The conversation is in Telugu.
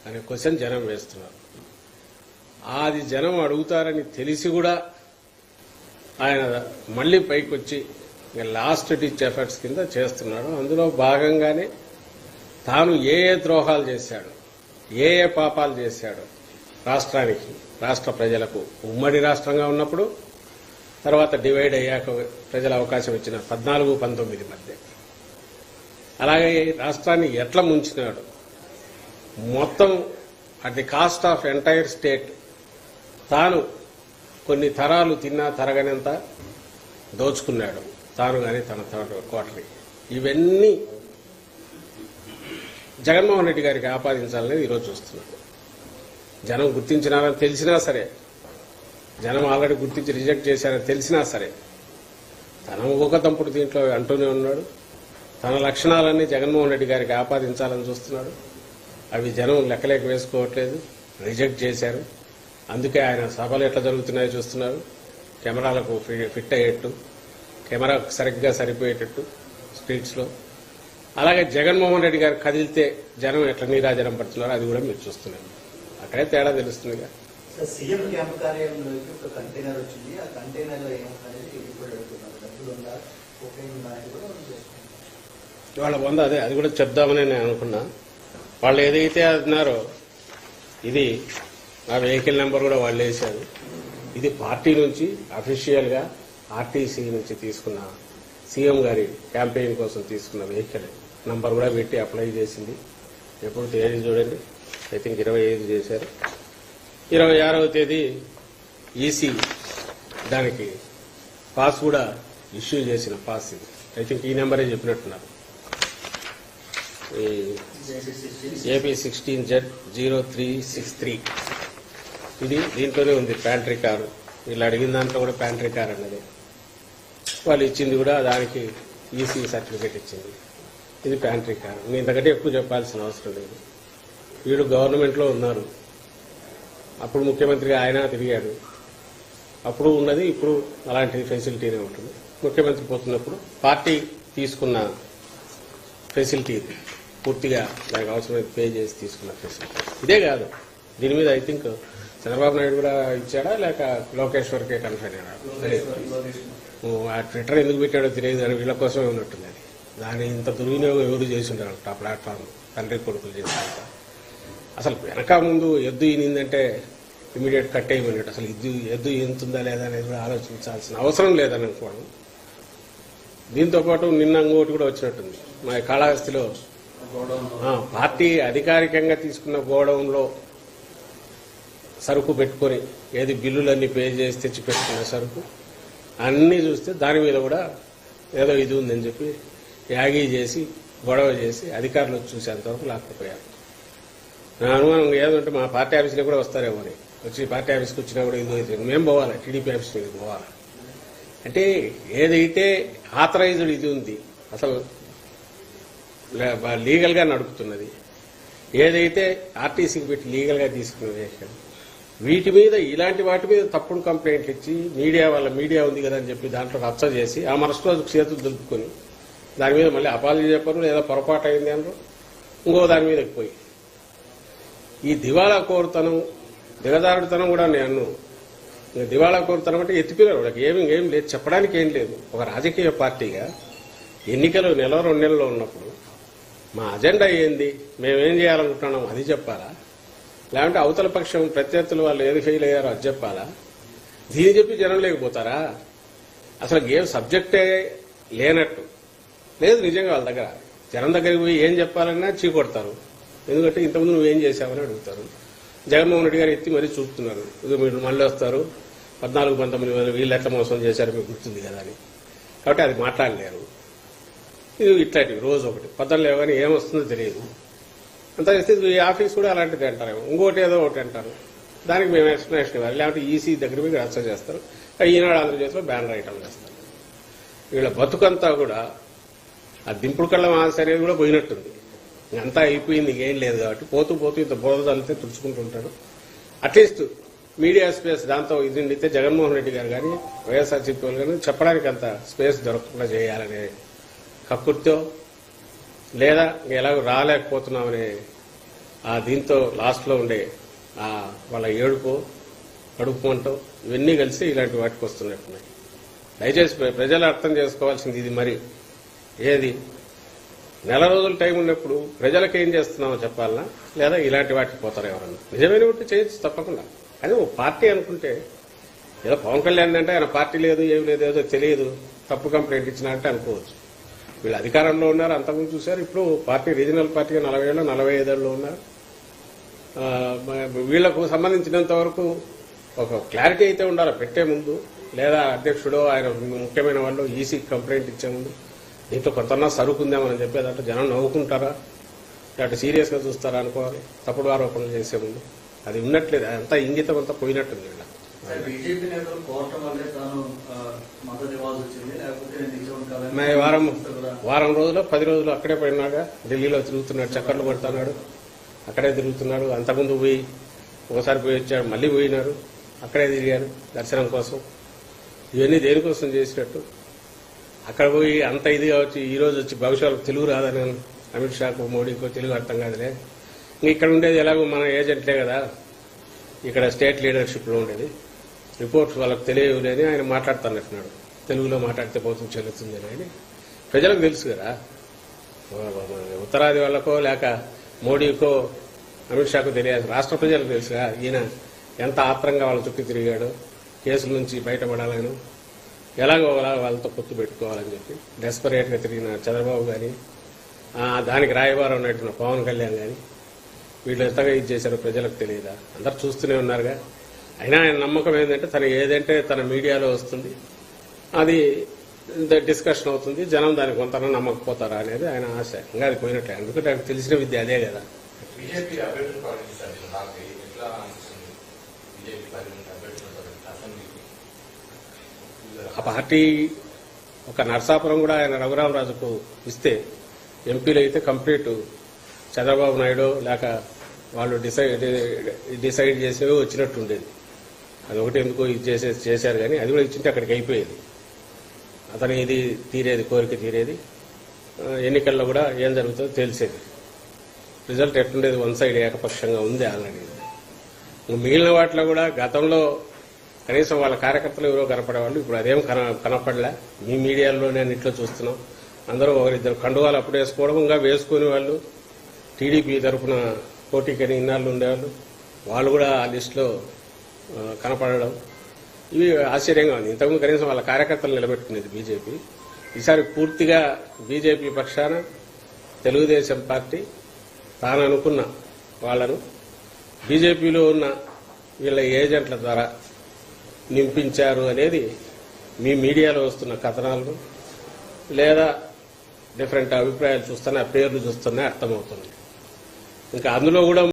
అనే క్వశ్చన్ జనం వేస్తున్నారు. అది జనం అడుగుతారని తెలిసి కూడా ఆయన మళ్లీ పైకి వచ్చి లాస్ట్ డిచ్ ఎఫర్ట్స్ కింద చేస్తున్నాడు. అందులో భాగంగానే తాను ఏ ద్రోహాలు చేశాడు, ఏ పాపాలు చేశాడు రాష్ట్రానికి, రాష్ట్ర ప్రజలకు, ఉమ్మడి రాష్ట్రంగా ఉన్నప్పుడు, తర్వాత డివైడ్ అయ్యాక ప్రజల అవకాశం ఇచ్చిన 14-19 మధ్య, అలాగే రాష్ట్రాన్ని ఎట్లా ముంచినాడు, మొత్తం at the cost of entire state తాను కొన్ని తరాలు తిన్నా తరగనంత దోచుకున్నాడు తాను కానీ తన కోటరి. ఇవన్నీ జగన్మోహన్ రెడ్డి గారికి ఆపాదించాలనేది ఈరోజు చూస్తున్నాడు. జనం గుర్తించినారని తెలిసినా సరే, జనం ఆల్రెడీ గుర్తించి రిజెక్ట్ చేశారని తెలిసినా సరే, తన ఒక తంపుడు దీంట్లో అంటూనే ఉన్నాడు. తన లక్షణాలన్నీ జగన్మోహన్ రెడ్డి గారికి ఆపాదించాలని చూస్తున్నాడు. అవి జనం లెక్కలేక వేసుకోవట్లేదు, రిజెక్ట్ చేశారు. అందుకే ఆయన సభలు ఎట్లా జరుగుతున్నాయో చూస్తున్నారు. కెమెరాలకు ఫిట్ అయ్యేట్టు, కెమెరా సరిగ్గా సరిపోయేటట్టు స్ట్రీట్స్లో. అలాగే జగన్మోహన్ రెడ్డి గారు కదిలితే జనం ఎట్లా నీరాజనం పడుతున్నారో అది కూడా మీరు చూస్తున్నారు. అక్కడే తేడా తెలుస్తుందిగా. సీఎం క్యాంప్ కార్యాలయంలోకి ఒక కంటైనర్ వచ్చింది. ఆ కంటైనర్ లో ఏమవుతుంది ఇప్పుడు అడుగుతున్నారు, డబ్బులు ఉందా, వాళ్ళ పొంద అదే, అది కూడా చెప్దామని నేను అనుకున్నా. వాళ్ళు ఏదైతే అన్నారో, ఇది ఆ వెహికల్ నెంబర్ కూడా వాళ్ళు వేశారు. ఇది పార్టీ నుంచి అఫీషియల్ గా ఆర్టీసీ నుంచి తీసుకున్న, సీఎం గారి క్యాంపెయిన్ కోసం తీసుకున్న వెహికల్ నంబర్ కూడా పెట్టి అప్లై చేసింది. ఎప్పుడు తేదీ చూడండి, ఐ థింక్ 25 చేశారు. 26వ తేదీ ఈసీ దానికి పాస్ కూడా ఇష్యూ చేసిన పాస్ ఇది. ఐ థింక్ ఈ నెంబరే చెప్పినట్టున్నారు, AP 16Z0363. ఇది దీంట్లోనే ఉంది ప్యాంట్రీ కారు. వీళ్ళు అడిగిన దాంట్లో కూడా ప్యాంట్రీ కార్ అన్నది. వాళ్ళు ఇచ్చింది కూడా దానికి ఈసీ సర్టిఫికేట్ ఇచ్చింది. ఇది ప్యాంట్రీ కారు. నేను ఇంతకంటే ఎక్కువ చెప్పాల్సిన అవసరం లేదు. వీళ్ళు గవర్నమెంట్లో ఉన్నారు, అప్పుడు ముఖ్యమంత్రిగా ఆయన తిరిగాడు. అప్పుడు ఉన్నది ఇప్పుడు అలాంటి ఫెసిలిటీనే ఉంటుంది. ముఖ్యమంత్రి పోతున్నప్పుడు పార్టీ తీసుకున్న ఫెసిలిటీ ఇది, పూర్తిగా దానికి అవసరమైతే పే చేసి తీసుకున్న ఫెసిలిటీ. ఇదే కాదు, దీని మీద ఐ థింక్ చంద్రబాబు నాయుడు కూడా ఇచ్చాడా లేక లోకేశ్వర్కే కన్ఫైన్ అయ్యాడా, ఆ ట్విట్టర్ ఎందుకు పెట్టాడో తెలియదు అని వీళ్ళ కోసమే ఉన్నట్టుంది. అది దాన్ని ఇంత దుర్వినియోగం ఎవరు చేసి ఉంటారు ఆ ప్లాట్ఫామ్, తండ్రి కొడుకులు చేసినంత. అసలు వెనక ముందు ఎద్దు ఈనిందంటే ఇమీడియట్ కట్టేయమన్నట్టు. అసలు ఎద్దు ఎంతుందా లేదా అనేది కూడా ఆలోచించాల్సిన అవసరం లేదని అనుకోవడం. దీంతో పాటు నిన్న ఇంకోటి కూడా వచ్చినట్టుంది. మా కాళహస్తిలో పార్టీ అధికారికంగా తీసుకున్న గోడౌన్లో సరుకు పెట్టుకొని, ఏది బిల్లులన్నీ పే చేసి తెచ్చి పెట్టుకున్న సరుకు అన్నీ చూస్తే దాని మీద కూడా ఏదో ఇది ఉందని చెప్పి యాగీ చేసి గొడవ చేసి అధికారులు చూసేంతవరకు లాక్కపోయారు. నా అనుమానం ఏదంటే మా పార్టీ ఆఫీసులో కూడా వస్తారేమో అని. వచ్చి పార్టీ ఆఫీస్కి వచ్చినా కూడా ఇది మేము పోవాలి, టీడీపీ ఆఫీస్కి ఇది పోవాలి అంటే, ఏదైతే ఆథరైజ్డ్ ఇది ఉంది అసలు లీగల్గా నడుపుతున్నది, ఏదైతే ఆర్టీసీకి పెట్టి లీగల్గా తీసుకున్న వెహికల్, వీటి మీద ఇలాంటి వాటి మీద తప్పుడు కంప్లైంట్లు ఇచ్చి మీడియా ఉంది కదా అని చెప్పి దాంట్లో రచ్చ చేసి ఆ మరుసటి రోజు చేతులు దులుపుకొని దాని మీద మళ్ళీ అపాలజీ చెప్పరు, లేదా పొరపాటు అయింది అనరు, ఇంకో దాని మీద పోయి ఈ దివాళా కోరుతనం, దిగజారుడుతనం కూడా నేను దివాళా కోరుతనం అంటే ఎత్తిపోయారు. వాళ్ళకి ఏం లేదు, చెప్పడానికి ఏం లేదు. ఒక రాజకీయ పార్టీగా ఎన్నికలు 1-2 నెలల్లో ఉన్నప్పుడు మా అజెండా ఏంది, మేమేం చేయాలనుకుంటున్నాం అది చెప్పాలా, లేకుంటే అవతల పక్షం ప్రత్యర్థులు వాళ్ళు ఏది ఫెయిల్ అయ్యారో అది చెప్పాలా? దీన్ని చెప్పి జనం లేకపోతారా? అసలు గేమ్ సబ్జెక్టే లేనట్టు లేదు నిజంగా. వాళ్ళ దగ్గర జనం దగ్గరికి పోయి ఏం చెప్పాలన్నా చీకొడతారు. ఎందుకంటే ఇంతకుముందు నువ్వేం చేశావని అడుగుతారు. జగన్మోహన్ రెడ్డి గారు ఎత్తి మరీ చూపుతున్నారు, ఇది మీరు మళ్ళీ వస్తారు 14-19 వీళ్ళు ఎట్లా మోసం చేశారు మీకు గుర్తుంది కదా అని. కాబట్టి అది మాట్లాడలేరు. ఇది ఇట్లాంటివి రోజు ఒకటి పద్ధతులు లేవని ఏమొస్తుందో తెలియదు. అంత చేస్తే ఈ ఆఫీస్ కూడా అలాంటిది అంటారు, ఇంకోటి ఏదో ఒకటి అంటారు. దానికి మేము ఎక్స్ప్లెనేషన్ ఇవ్వాలి, లేకపోతే ఈసీ దగ్గర మీద రచ్చ చేస్తారు, ఈనాడు ఆంధ్రజ్యోతిలో బ్యానర్ ఐటమ్ చేస్తారు. వీళ్ళ బతుకంతా కూడా ఆ దింపుడు కళ్ళ ఆశ అనేది కూడా పోయినట్టుంది. అంతా అయిపోయింది, ఇంకేం లేదు. కాబట్టి పోతూ ఇంత బోధ తల్లితే తుడుచుకుంటుంటాడు. అట్లీస్ట్ మీడియా స్పేస్ దాంతో ఇది నిండితే జగన్మోహన్ రెడ్డి గారు కానీ వైఎస్ఆర్సీపీ వాళ్ళు కానీ చెప్పడానికి అంత స్పేస్ దొరకకుండా చేయాలనే కక్కుర్తో, లేదా ఎలాగో రాలేకపోతున్నామనే దీంతో లాస్ట్లో ఉండే వాళ్ళ ఏడుపు కడుపు మంటో ఇవన్నీ కలిసి ఇలాంటి వాటికి వస్తున్నట్టున్నాయి. దయచేసి ప్రజలు అర్థం చేసుకోవాల్సింది ఇది. మరి ఏది నెల రోజులు టైం ఉన్నప్పుడు ప్రజలకు ఏం చేస్తున్నామో చెప్పాలనా, లేదా ఇలాంటి వాటికి పోతారు ఎవరన్నా? నిజమైన ఉంటే చేయొచ్చు తప్పకుండా. కానీ ఓ పార్టీ అనుకుంటే ఏదో పవన్ కళ్యాణ్ అంటే ఆయన పార్టీ లేదు ఏమి లేదు ఏదో తెలియదు తప్పు కంప్లైంట్ ఇచ్చినా అంటే అనుకోవచ్చు. వీళ్ళు అధికారంలో ఉన్నారు, అంతకుముందు చూశారు. ఇప్పుడు పార్టీ రీజనల్ పార్టీగా 40 ఏళ్ళు 45 ఏళ్ళు ఉన్నారు. వీళ్లకు సంబంధించినంత వరకు ఒక క్లారిటీ అయితే ఉండాలి పెట్టే ముందు, లేదా అధ్యక్షుడో ఆయన ముఖ్యమైన వాళ్ళు ఈసీకి కంప్లైంట్ ఇచ్చే ముందు దీంట్లో కొంతన్నా సరుకుందామని చెప్పేదంటే జనం నవ్వుకుంటారా, లేకపోతే సీరియస్గా చూస్తారా అనుకోవాలి. తప్పుడు ఆరోపణలు చేసే ముందు అది ఉన్నట్లేదు, అంతా ఇంగితం అంతా పోయినట్టుంది. బీజేపీ నేతలు కోరటం వల్లే తాను మద్దతు ఇవ్వాల్సి వచ్చింది, లేకపోతే వారం రోజులు 10 రోజులు అక్కడే పడినాగా ఢిల్లీలో తిరుగుతున్నాడు, చక్కర్లు పడుతున్నాడు, అక్కడే తిరుగుతున్నాడు. అంతకుముందు పోయి ఒకసారి పోయి వచ్చాడు, మళ్ళీ పోయినారు, అక్కడే తిరిగారు దర్శనం కోసం. ఇవన్నీ దేనికోసం చేసినట్టు? అక్కడ పోయి అంత ఇదిగా వచ్చి ఈ రోజు వచ్చి భవిష్యత్తు తెలుగు రాదని అమిత్ షాకు మోడీకో తెలుగు అర్థం కాదులే. ఇక్కడ ఉండేది ఎలాగో మన ఏజెంట్లే కదా, ఇక్కడ స్టేట్ లీడర్షిప్లో ఉండేది. రిపోర్ట్స్ వాళ్ళకి తెలియలేని ఆయన మాట్లాడుతున్నట్టున్నాడు, తెలుగులో మాట్లాడితే పోతుంది చెల్లుతుంది అని. ప్రజలకు తెలుసు కదా, ఉత్తరాది వాళ్ళకో లేక మోడీకో అమిత్ షాకు తెలియాలి, రాష్ట్ర ప్రజలకు తెలుసుగా ఈయన ఎంత ఆత్రంగా వాళ్ళ చుట్టూ తిరిగాడు, కేసుల నుంచి బయటపడాలని, ఎలాగో వాళ్ళతో పొత్తు పెట్టుకోవాలని చెప్పి డెస్పరేట్గా తిరిగిన చంద్రబాబు కానీ, దానికి రాయబారం ఉన్నట్టున్న పవన్ కళ్యాణ్ కానీ, వీళ్ళు ఎంతగా ఇది చేశారో ప్రజలకు తెలియదా? అందరు చూస్తూనే ఉన్నారుగా. అయినా ఆయన నమ్మకం ఏంటంటే తను ఏదంటే తన మీడియాలో వస్తుంది, అది డిస్కషన్ అవుతుంది, జనం దానికి కొంత నమ్మకపోతారా అనేది ఆయన ఆశ. ఇంకా అది పోయినట్లే, ఎందుకంటే ఆయనకు తెలిసిన విద్య అదే కదా. ఆ పార్టీ ఒక నర్సాపురం కూడా ఆయన రఘురామరాజుకు ఇస్తే ఎంపీలు అయితే కంప్లీట్ చంద్రబాబు నాయుడు లేక వాళ్ళు డిసైడ్ చేసేవి వచ్చినట్టు ఉండేది. అది ఒకటి ఎందుకో ఇది చేశారు కానీ అది కూడా ఇచ్చింటే అక్కడికి అయిపోయేది. అతను ఇది తీరేది, కోరిక తీరేది. ఎన్నికల్లో కూడా ఏం జరుగుతుందో తెలిసేది. రిజల్ట్ ఎట్లుండేది, వన్ సైడ్ ఏకపక్షంగా ఉంది ఆల్రెడీ. మిగిలిన వాటిలో కూడా గతంలో కనీసం వాళ్ళ కార్యకర్తలు ఎవరో కనపడేవాళ్ళు, ఇప్పుడు అదేం కనపడలే. మీ మీడియాలోనే అన్నింటిలో చూస్తున్నాం. అందరూ ఒకరిద్దరు కండువాలు అప్పుడు వేసుకోవడం, ఇంకా వేసుకునే వాళ్ళు టీడీపీ తరఫున పోటీకని ఇన్నాళ్ళు ఉండేవాళ్ళు, వాళ్ళు కూడా ఆ లిస్టులో కనపడడం, ఇవి ఆశ్చర్యంగా ఉంది. ఇంతకుముందు కనీసం వాళ్ళ కార్యకర్తలు నిలబెట్టుకునేది బీజేపీ. ఈసారి పూర్తిగా బీజేపీ పక్షాన తెలుగుదేశం పార్టీ తాను అనుకున్న వాళ్లను బీజేపీలో ఉన్న వీళ్ళ ఏజెంట్ల ద్వారా నింపించారు అనేది మీ మీడియాలో వస్తున్న కథనాలను లేదా డిఫరెంట్ అభిప్రాయాలు చూస్తున్నా, పేర్లు చూస్తున్నా అర్థమవుతుంది. ఇంకా అందులో కూడా